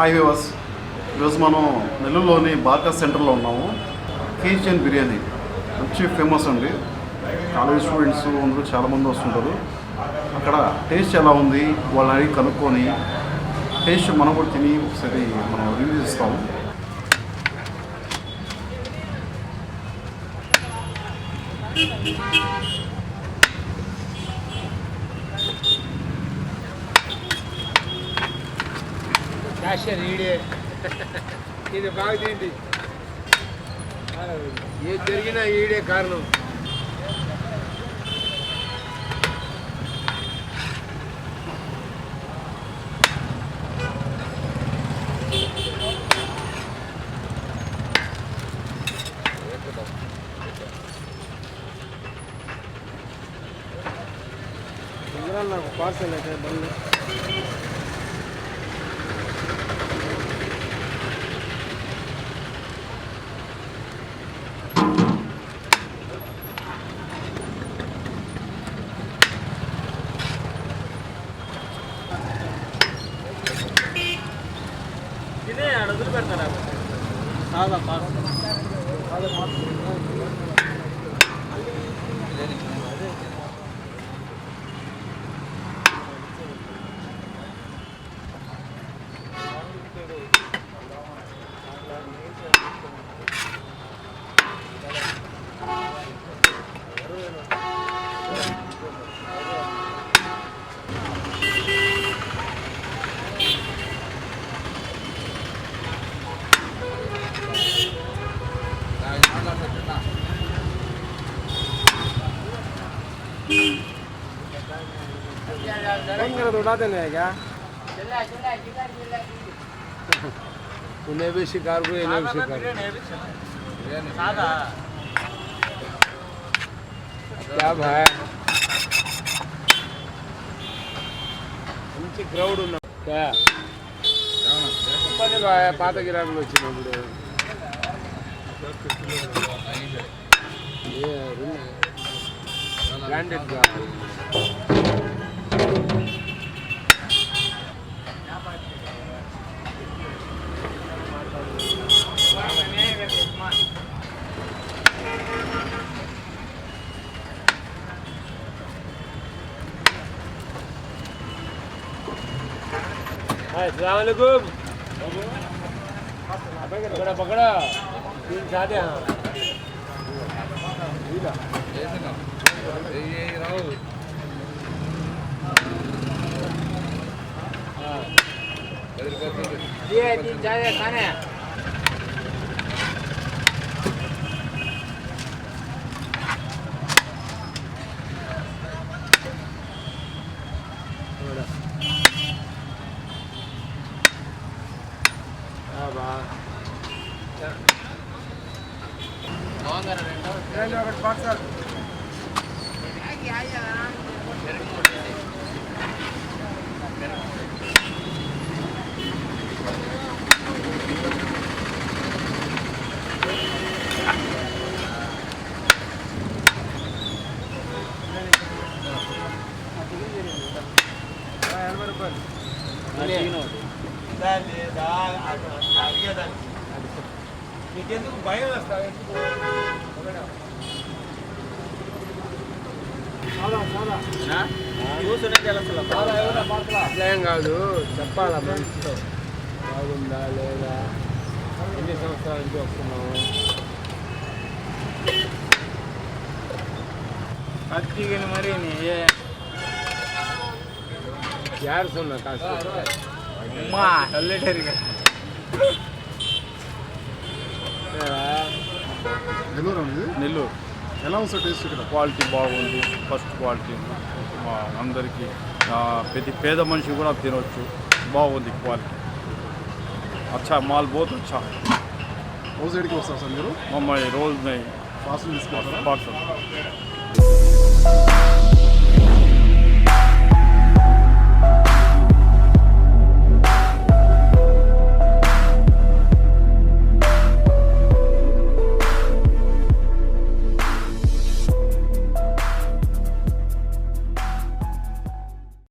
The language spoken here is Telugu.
హాయ్ వ్యూవర్స్, ఈరోజు మనం నెల్లూరులోని బార్కా సెంటర్లో ఉన్నాము. KGNbiryani మంచి ఫేమస్ అండి. కాలేజ్ స్టూడెంట్స్ అందరూ చాలామంది వస్తుంటారు. అక్కడ టేస్ట్ ఎలా ఉంది వాళ్ళని అడిగి కనుక్కొని టేస్ట్ మనం కూడా తిని ఒకసారి మనం రివ్యూ ఇస్తాము. ఇది బాగా తిండి ఏ జరిగినా ఈడే కారణం. నాకు పార్సల్ అయితే బండి తినే అడుగులు పెడతారా చాలా పార్సల్ उड़ा देने है क्या उन्हें भी शिकार को इन्हें भी शिकार क्या भाई మంచి క్రౌడ్ ఉన్నా చెప్పండి బాయ్ పాత గిరాకులు వచ్చినప్పుడు బ్రాండెడ్ కావాలి. अस्सलामुअलैकुम पकड़ा पकड़ा तीन सादे हाँ ये तीन सादे खाने నీకెందుకు భయం వస్తావు? అట్లేం కాదు, చెప్పాలా మనసుతో బాగుందా లేదా, ఎన్ని సంవత్సరాల నుంచి వస్తున్నాము. కత్తిగా మరి యారు సున్నా కాస్త నెల్లూరు ఎలా ఉంది సార్ టేస్ట్? ఇక్కడ క్వాలిటీ బాగుంది, ఫస్ట్ క్వాలిటీ మా అందరికీ ప్రతి పేద మనిషి కూడా తినవచ్చు. బాగుంది క్వాలిటీ. अच्छा माल बहुत अच्छा. रोज एडिक वस्ता सर మీరు? మమ్మల్ని రోజు పార్సల్ తీసుకుంటారా? పార్సల్